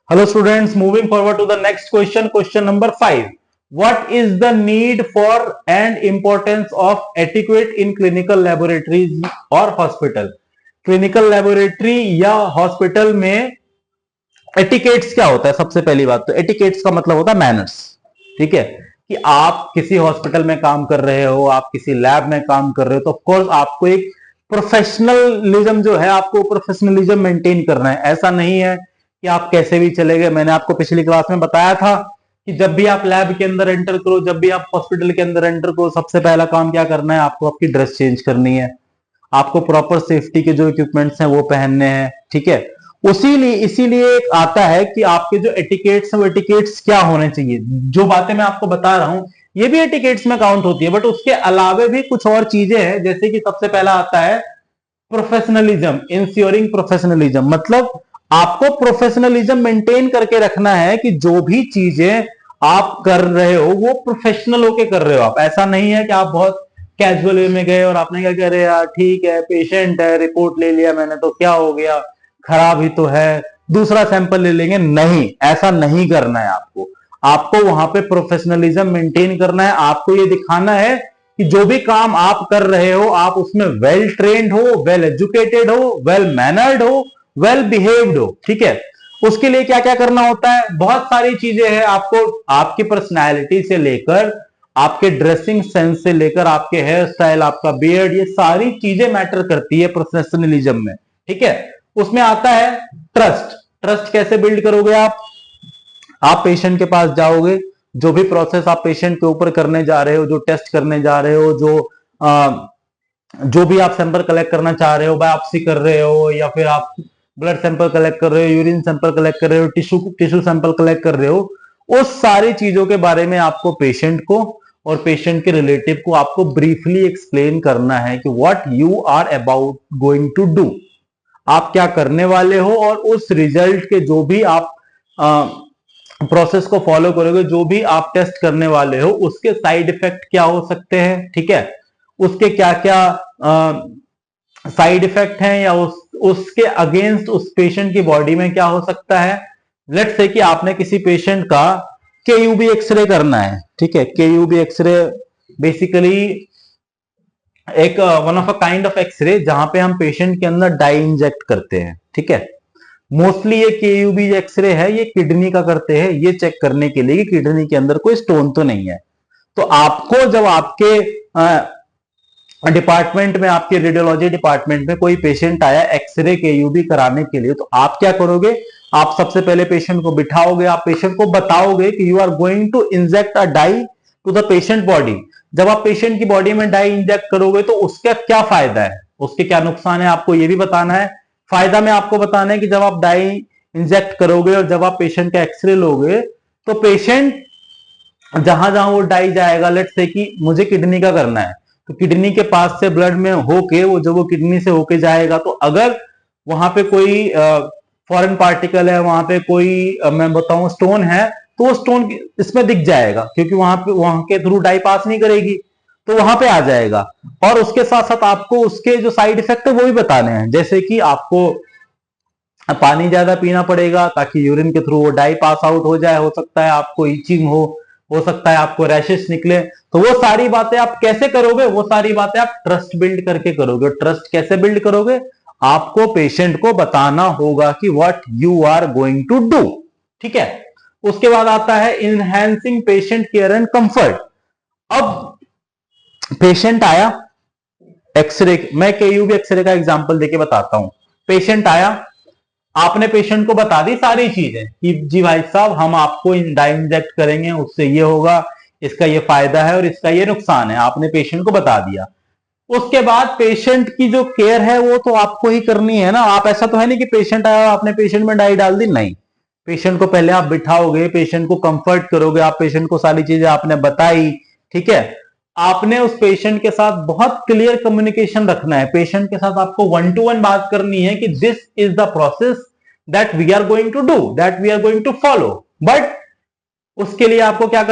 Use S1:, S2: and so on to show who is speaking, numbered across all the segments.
S1: Hello students, moving forward to the next question. Question number 5. What is the need for and importance of etiquette in clinical laboratories or hospital? Clinical laboratory या hospital में etiquettes क्या होता है? सबसे पहली बात तो etiquettes का मतलब होता है मैनर्स। ठीक है, कि आप किसी हॉस्पिटल में काम कर रहे हो, आप किसी लैब में काम कर रहे हो, तो ऑफकोर्स आपको एक प्रोफेशनलिज्म जो है, आपको प्रोफेशनलिज्म मेंटेन करना है। ऐसा नहीं है कि आप कैसे भी चले गए। मैंने आपको पिछली क्लास में बताया था कि जब भी आप लैब के अंदर एंटर करो, जब भी आप हॉस्पिटल के अंदर एंटर करो, सबसे पहला काम क्या करना है? आपको आपकी ड्रेस चेंज करनी है, आपको प्रॉपर सेफ्टी के जो इक्विपमेंट्स हैं वो पहनने हैं। ठीक है, उसीलिए इसीलिए एक आता है कि आपके जो एटिकेट्स हैं वो एटिकेट्स क्या होने चाहिए। जो बातें मैं आपको बता रहा हूं ये भी एटिकेट्स में काउंट होती है, बट उसके अलावे भी कुछ और चीजें हैं। जैसे कि सबसे पहला आता है प्रोफेशनलिज्म, इंश्योरिंग प्रोफेशनलिज्म। मतलब आपको प्रोफेशनलिज्म मेंटेन करके रखना है कि जो भी चीजें आप कर रहे हो वो प्रोफेशनल होके कर रहे हो। आप ऐसा नहीं है कि आप बहुत कैजुअल वे में गए और आपने क्या कह रहे यार ठीक है, पेशेंट है, रिपोर्ट ले लिया मैंने तो क्या हो गया, खराब ही तो है, दूसरा सैंपल ले लेंगे। नहीं, ऐसा नहीं करना है आपको। आपको वहां पे प्रोफेशनलिज्म मेंटेन करना है। आपको ये दिखाना है कि जो भी काम आप कर रहे हो आप उसमें वेल ट्रेन्ड हो, वेल एजुकेटेड हो, वेल मैनर्ड हो, वेल बिहेव्ड हो। ठीक है, उसके लिए क्या क्या करना होता है? बहुत सारी चीजें हैं। आपको आपकी पर्सनैलिटी से लेकर, आपके ड्रेसिंग सेंस से लेकर, आपके हेयर स्टाइल, आपका बियर्ड, ये सारी चीजें मैटर करती है प्रोफेशनलिज्म में। ठीक है, उसमें आता है ट्रस्ट। ट्रस्ट कैसे बिल्ड करोगे आप पेशेंट के पास जाओगे, जो भी प्रोसेस आप पेशेंट के ऊपर करने जा रहे हो, जो टेस्ट करने जा रहे हो, जो भी आप सैंपल कलेक्ट करना चाह रहे हो, बायोप्सी कर रहे हो या फिर आप ब्लड सैंपल कलेक्ट कर रहे हो, यूरिन सैंपल कलेक्ट कर रहे हो, टिश्यू सैंपल कलेक्ट कर रहे हो, उस सारी चीजों के बारे में आपको पेशेंट को और पेशेंट के रिलेटिव को आपको ब्रीफली एक्सप्लेन करना है कि what you are about going to do. आप क्या करने वाले हो और उस रिजल्ट के जो भी आप प्रोसेस को फॉलो करोगे, जो भी आप टेस्ट करने वाले हो, उसके साइड इफेक्ट क्या हो सकते हैं। ठीक है, उसके क्या क्या साइड इफेक्ट हैं या उसके अगेंस्ट उस पेशेंट की बॉडी में क्या हो सकता है। लेट्स से कि आपने किसी पेशेंट का केयूबी एक्सरे करना है। ठीक है, केयूबी एक्सरे बेसिकली एक one of a kind of x-ray जहां पे हम पेशेंट के अंदर डाई इंजेक्ट करते हैं। ठीक है, मोस्टली ये केयूबी एक्सरे है ये किडनी का करते हैं, ये चेक करने के लिए कि किडनी के अंदर कोई स्टोन तो नहीं है। तो आपको जब आपके डिपार्टमेंट में, आपके रेडियोलॉजी डिपार्टमेंट में कोई पेशेंट आया एक्सरे केयूबी कराने के लिए, तो आप क्या करोगे? आप सबसे पहले पेशेंट को बिठाओगे, आप पेशेंट को बताओगे कि you are going to inject a dye to the patient body. जब आप पेशेंट की बॉडी में डाई इंजेक्ट करोगे तो उसका क्या फायदा है, उसके क्या नुकसान है, आपको यह भी बताना है। फायदा में आपको बताना है कि जब आप डाई इंजेक्ट करोगे और जब आप पेशेंट का एक्सरे लोगे तो पेशेंट जहां जहां वो डाई जाएगा, लेट से कि मुझे किडनी का करना है, तो किडनी के पास से ब्लड में होके वो जब वो किडनी से होके जाएगा, तो अगर वहां पे कोई फॉरेन पार्टिकल है, वहां पे कोई मैं बताऊं स्टोन है, तो वो स्टोन इसमें दिख जाएगा, क्योंकि वहां के थ्रू डाई पास नहीं करेगी, तो वहां पे आ जाएगा। और उसके साथ साथ आपको उसके जो साइड इफेक्ट है वो भी बताने हैं। जैसे कि आपको पानी ज्यादा पीना पड़ेगा ताकि यूरिन के थ्रू वो डाई पास आउट हो जाए, हो सकता है आपको इचिंग हो सकता है आपको रैशेस निकले। तो वो सारी बातें आप कैसे करोगे? वो सारी बातें आप ट्रस्ट बिल्ड करके करोगे। ट्रस्ट कैसे बिल्ड करोगे? आपको पेशेंट को बताना होगा कि what you are going to do. ठीक है, उसके बाद आता है enhancing patient care and comfort. अब पेशेंट आया एक्सरे, मैं केयूबी एक्सरे का एग्जांपल देके बताता हूं। पेशेंट आया, आपने पेशेंट को बता दी सारी चीजें कि जी भाई साहब हम आपको डाई इंजेक्ट करेंगे, उससे ये होगा, इसका ये फायदा है और इसका ये नुकसान है, आपने पेशेंट को बता दिया। उसके बाद पेशेंट की जो केयर है वो तो आपको ही करनी है ना। आप ऐसा तो है नहीं कि पेशेंट आया आपने पेशेंट में डाई डाल दी, नहीं। पेशेंट को पहले आप बिठाओगे, पेशेंट को कंफर्ट करोगे, आप पेशेंट को सारी चीजें आपने बताई। ठीक है, आपने उस पेशेंट के साथ बहुत क्लियर कम्युनिकेशन रखना है। पेशेंट के साथ आपको 1 to 1 बात करनी है कि this is the process that we are going to do, that we are going to follow. But उसके लिए आपको क्या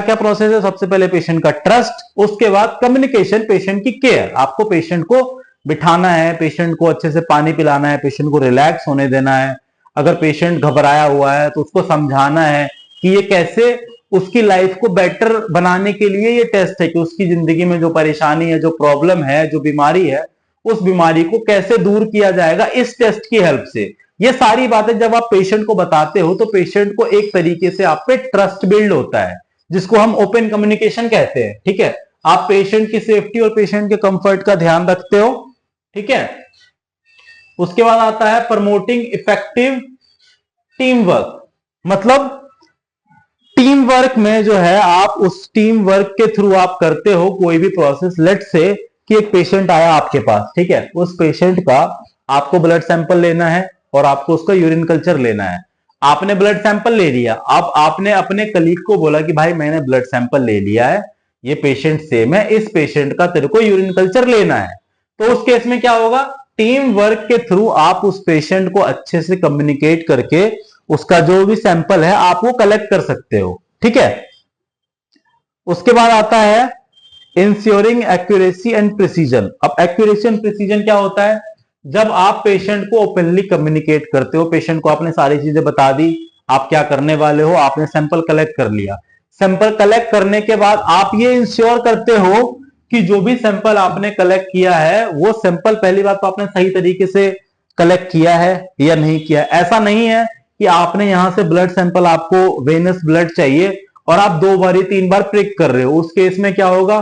S1: क्या प्रोसेस है? सबसे पहले पेशेंट का ट्रस्ट, उसके बाद कम्युनिकेशन, पेशेंट की केयर। आपको पेशेंट को बिठाना है, पेशेंट को अच्छे से पानी पिलाना है, पेशेंट को रिलैक्स होने देना है, अगर पेशेंट घबराया हुआ है तो उसको समझाना है कि ये कैसे उसकी लाइफ को बेटर बनाने के लिए ये टेस्ट है, कि उसकी जिंदगी में जो परेशानी है, जो प्रॉब्लम है, जो बीमारी है, उस बीमारी को कैसे दूर किया जाएगा इस टेस्ट की हेल्प से। ये सारी बातें जब आप पेशेंट को बताते हो तो पेशेंट को एक तरीके से आप पे ट्रस्ट बिल्ड होता है, जिसको हम ओपन कम्युनिकेशन कहते हैं। ठीक है, आप पेशेंट की सेफ्टी और पेशेंट के कंफर्ट का ध्यान रखते हो। ठीक है, उसके बाद आता है प्रमोटिंग इफेक्टिव टीम वर्क। मतलब टीम वर्क में जो है आप उस टीम वर्क के थ्रू आप करते हो कोई भी प्रोसेस। लेट से कि एक पेशेंट आया आपके पास, ठीक है, उस पेशेंट का आपको ब्लड सैंपल लेना है और आपको उसका यूरिन कल्चर लेना है। आपने ब्लड सैंपल ले लिया, अब आपने अपने कलीग को बोला कि भाई मैंने ब्लड सैंपल ले लिया है, ये पेशेंट सेम है, इस पेशेंट का तेरे को यूरिन कल्चर लेना है। तो उस केस में क्या होगा, टीम वर्क के थ्रू आप उस पेशेंट को अच्छे से कम्युनिकेट करके उसका जो भी सैंपल है आप वो कलेक्ट कर सकते हो। ठीक है, उसके बाद आता है इंश्योरिंग एक्यूरेसी एंड प्रिसीजन। अब एक्यूरेसी एंड प्रिसीजन क्या होता है, जब आप पेशेंट को ओपनली कम्युनिकेट करते हो, पेशेंट को आपने सारी चीजें बता दी, आप क्या करने वाले हो, आपने सैंपल कलेक्ट कर लिया। सैंपल कलेक्ट करने के बाद आप ये इंश्योर करते हो कि जो भी सैंपल आपने कलेक्ट किया है वो सैंपल पहली बात तो आपने सही तरीके से कलेक्ट किया है या नहीं किया। ऐसा नहीं है कि आपने यहां से ब्लड सैंपल, आपको वेनस ब्लड चाहिए और आप 2 बार 3 बार प्रिक कर रहे हो। उस केस में क्या होगा,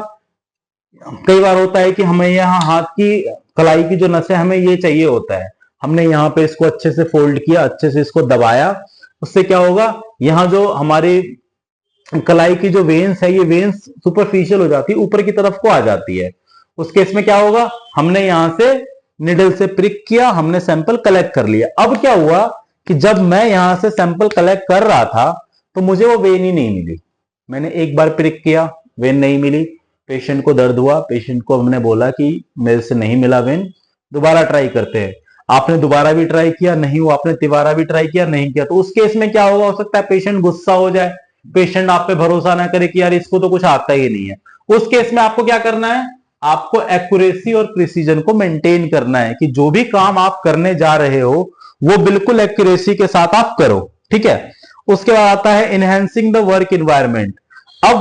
S1: कई बार होता है कि हमें यहाँ हाथ की कलाई की जो नस है हमें ये चाहिए होता है, हमने यहाँ पे इसको अच्छे से फोल्ड किया, अच्छे से इसको दबाया, उससे क्या होगा, यहाँ जो हमारी कलाई की जो वेन्स है ये वेन्स सुपरफिशियल हो जाती है, ऊपर की तरफ को आ जाती है। उस केस में क्या होगा, हमने यहां से निडल से प्रिक किया, हमने सैंपल कलेक्ट कर लिया। अब क्या हुआ कि जब मैं यहां से सैंपल कलेक्ट कर रहा था तो मुझे वो वेन ही नहीं मिली। मैंने एक बार प्रिक किया, वेन नहीं मिली, पेशेंट को दर्द हुआ, पेशेंट को हमने बोला कि मेरे से नहीं मिला वेन, दोबारा ट्राई करते हैं। आपने दोबारा भी ट्राई किया, नहीं हुआ, आपने तिबारा भी ट्राई किया, नहीं किया। तो उस केस में क्या होगा, हो सकता है पेशेंट गुस्सा हो जाए, पेशेंट आप पे भरोसा ना करे कि यार इसको तो कुछ आता ही नहीं है। उस केस में आपको क्या करना है, आपको एक्यूरेसी और प्रिसीजन को मेंटेन करना है कि जो भी काम आप करने जा रहे हो वो बिल्कुल एक्यूरेसी के साथ आप करो। ठीक है, उसके बाद आता है इनहेंसिंग द वर्क इन्वायरमेंट। अब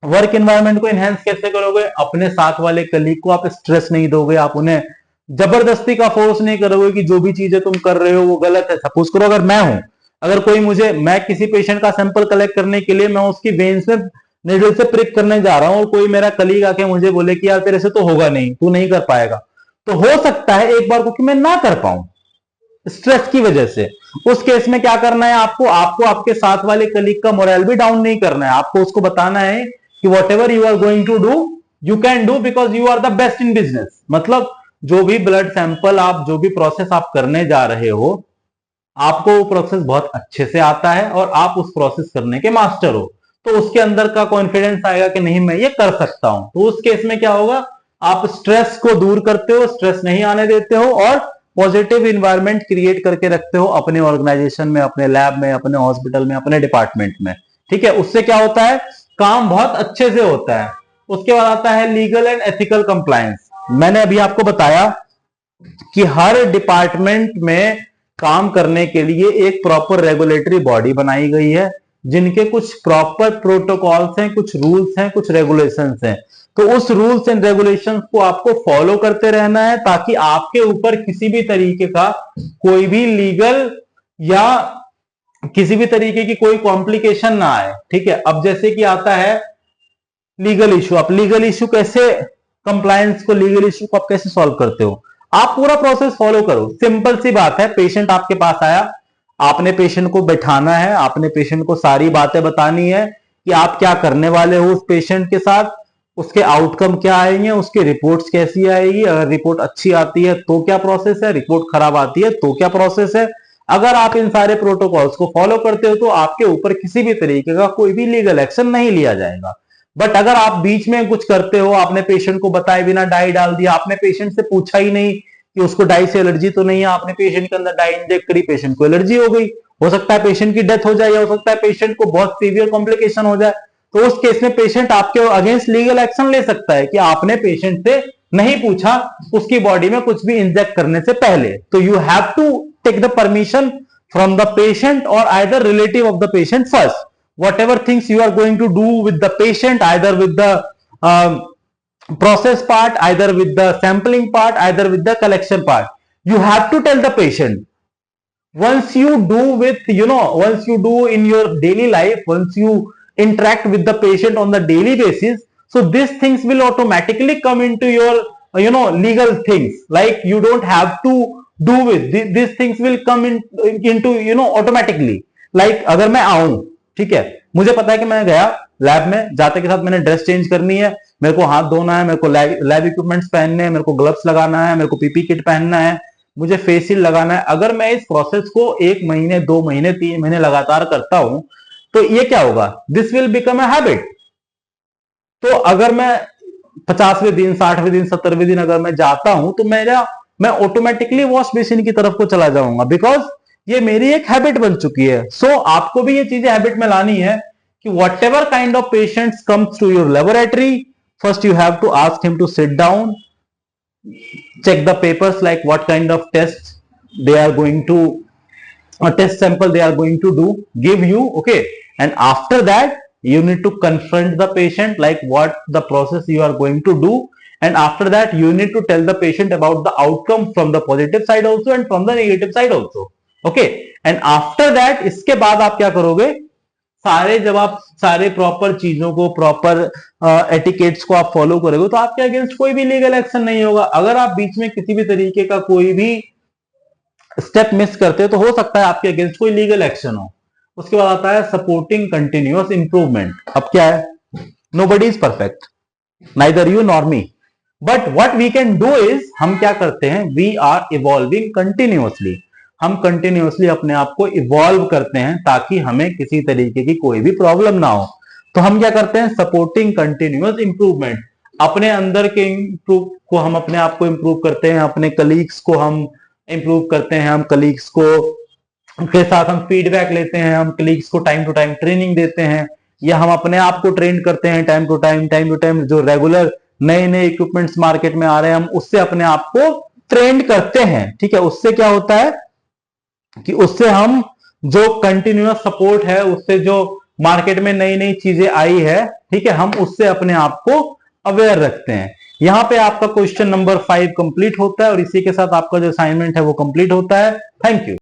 S1: वर्क एनवायरनमेंट को एनहेंस कैसे करोगे, अपने साथ वाले कलीग को आप स्ट्रेस नहीं दोगे, आप उन्हें जबरदस्ती का फोर्स नहीं करोगे कि जो भी चीजें तुम कर रहे हो वो गलत है। सपोज करो अगर मैं हूं, अगर कोई मैं किसी पेशेंट का सैंपल कलेक्ट करने के लिए मैं उसकी वेन्स में निडल से प्रिक करने जा रहा हूं और कोई मेरा कलीग आके मुझे बोले कि यार तेरे से तो होगा नहीं, तू नहीं कर पाएगा, तो हो सकता है एक बार को कि मैं ना कर पाऊं स्ट्रेस की वजह से। उस केस में क्या करना है, आपको आपको आपके साथ वाले कलीग का मोरल भी डाउन नहीं करना है, आपको उसको बताना है कि whatever you are going to do you can do because you are the best in business. मतलब जो भी ब्लड सैंपल आप, जो भी प्रोसेस आप करने जा रहे हो, आपको वो प्रोसेस बहुत अच्छे से आता है और आप उस प्रोसेस करने के मास्टर हो, तो उसके अंदर का कॉन्फिडेंस आएगा कि नहीं मैं ये कर सकता हूं। तो उस केस में क्या होगा, आप स्ट्रेस को दूर करते हो, स्ट्रेस नहीं आने देते हो और पॉजिटिव इन्वायरमेंट क्रिएट करके रखते हो अपने ऑर्गेनाइजेशन में, अपने लैब में, अपने हॉस्पिटल में, अपने डिपार्टमेंट में। ठीक है, उससे क्या होता है, काम बहुत अच्छे से होता है। उसके बाद आता है लीगल एंड एथिकल कंप्लायंस। मैंने अभी आपको बताया कि हर डिपार्टमेंट में काम करने के लिए एक प्रॉपर रेगुलेटरी बॉडी बनाई गई है, जिनके कुछ प्रॉपर प्रोटोकॉल्स हैं, कुछ रूल्स हैं, कुछ रेगुलेशंस हैं। तो उस रूल्स एंड रेगुलेशंस को आपको फॉलो करते रहना है ताकि आपके ऊपर किसी भी तरीके का कोई भी लीगल या किसी भी तरीके की कोई कॉम्प्लिकेशन ना आए। ठीक है, अब जैसे कि आता है लीगल इशू। आप लीगल इशू कैसे, कंप्लायंस को, लीगल इशू को आप कैसे सॉल्व करते हो, आप पूरा प्रोसेस फॉलो करो। सिंपल सी बात है, पेशेंट आपके पास आया, आपने पेशेंट को बैठाना है, आपने पेशेंट को सारी बातें बतानी है कि आप क्या करने वाले हो उस पेशेंट के साथ, उसके आउटकम क्या आएंगे, उसकी रिपोर्ट्स कैसी आएगी, अगर रिपोर्ट अच्छी आती है तो क्या प्रोसेस है, रिपोर्ट खराब आती है तो क्या प्रोसेस है। अगर आप इन सारे प्रोटोकॉल्स को फॉलो करते हो तो आपके ऊपर किसी भी तरीके का कोई भी लीगल एक्शन नहीं लिया जाएगा। बट अगर आप बीच में कुछ करते हो, आपने पेशेंट को बताए बिना डाई डाल दिया, आपने पेशेंट से पूछा ही नहीं कि उसको डाई से एलर्जी तो नहीं है, आपने पेशेंट के अंदर डाई इंजेक्ट करी, पेशेंट को एलर्जी हो गई, हो सकता है पेशेंट की डेथ हो जाए या हो सकता है पेशेंट को बहुत सीवियर कॉम्प्लिकेशन हो जाए। तो उस केस में पेशेंट आपके अगेंस्ट लीगल एक्शन ले सकता है कि आपने पेशेंट से नहीं पूछा उसकी बॉडी में कुछ भी इंजेक्ट करने से पहले। तो you have to take the permission from the patient or either relative of the patient first. Whatever things you are going to do with the patient, either with the process part, either with the sampling part, either with the collection part, you have to tell the patient. Once you do with, once you do in your daily life, once you interact with the patient on the daily basis, so these things will automatically come into your, legal things. Like you don't have to do with these things will come into automatically. Like अगर मैं आऊं, ठीक है, मुझे पता है कि मैं गया लैब में, जाते के साथ मैंने ड्रेस चेंज करनी है, मेरे को हाथ धोना है, मेरे को लैब इक्विपमेंट्स पहनने हैं, मेरे को ग्लव्स लगाना है, मेरे को पीपी किट पहनना है, मुझे फेस शील्ड लगाना है। अगर मैं इस प्रोसेस को 1 महीने 2 महीने 3 महीने लगातार करता हूं तो ये क्या होगा, this will become a habit. तो अगर मैं 50वें दिन 60वें दिन 70वें दिन अगर मैं जाता हूं तो मैं ऑटोमेटिकली वॉश बेसिन की तरफ को चला जाऊंगा, बिकॉज ये मेरी एक हैबिट बन चुकी है। सो आपको भी ये चीजें हैबिट में लानी है कि whatever kind of patients comes to your laboratory, first you have to ask him to sit down, check the papers like what kind of tests they are going to, a test sample they are going to give you, okay, and after that you need to confront the patient like what the process you are going to do, and after that you need to tell the patient about the outcome from the positive side also and from the negative side also, okay, and after that इसके बाद आप क्या करोगे, जब आप सारे proper चीजों को, प्रॉपर एटिकेट्स को आप फॉलो करोगे तो आपके अगेंस्ट कोई भी लीगल एक्शन नहीं होगा। अगर आप बीच में किसी भी तरीके का कोई भी स्टेप मिस करते हो तो हो सकता है आपके अगेंस्ट कोई लीगल एक्शन हो। उसके बाद आता है सपोर्टिंग कंटिन्यूअस इंप्रूवमेंट। अब क्या है, nobody is perfect, neither you nor me, but what we can do is, हम क्या करते हैं, वी आर इवॉल्विंग कंटिन्यूअसली, हम कंटिन्यूअसली अपने आप को इवॉल्व करते हैं ताकि हमें किसी तरीके की कोई भी प्रॉब्लम ना हो। तो हम क्या करते हैं, सपोर्टिंग कंटिन्यूअस इंप्रूवमेंट, अपने अंदर के इंप्रूव को हम अपने आप को इंप्रूव करते हैं, अपने कलीग्स को हम इंप्रूव करते हैं, हम कलीग्स को के साथ हम फीडबैक लेते हैं, हम कलीग्स को टाइम टू टाइम ट्रेनिंग देते हैं, या हम अपने आप को ट्रेन करते हैं टाइम टू टाइम, जो रेगुलर नए नए इक्विपमेंट्स मार्केट में आ रहे हैं हम उससे अपने आप को ट्रेंड करते हैं। ठीक है, उससे क्या होता है कि उससे हम जो कंटिन्यूअस सपोर्ट है, उससे जो मार्केट में नई नई चीजें आई है, ठीक है, हम उससे अपने आप को अवेयर रखते हैं। यहां पे आपका क्वेश्चन नंबर 5 कंप्लीट होता है और इसी के साथ आपका जो असाइनमेंट है वो कंप्लीट होता है। Thank you.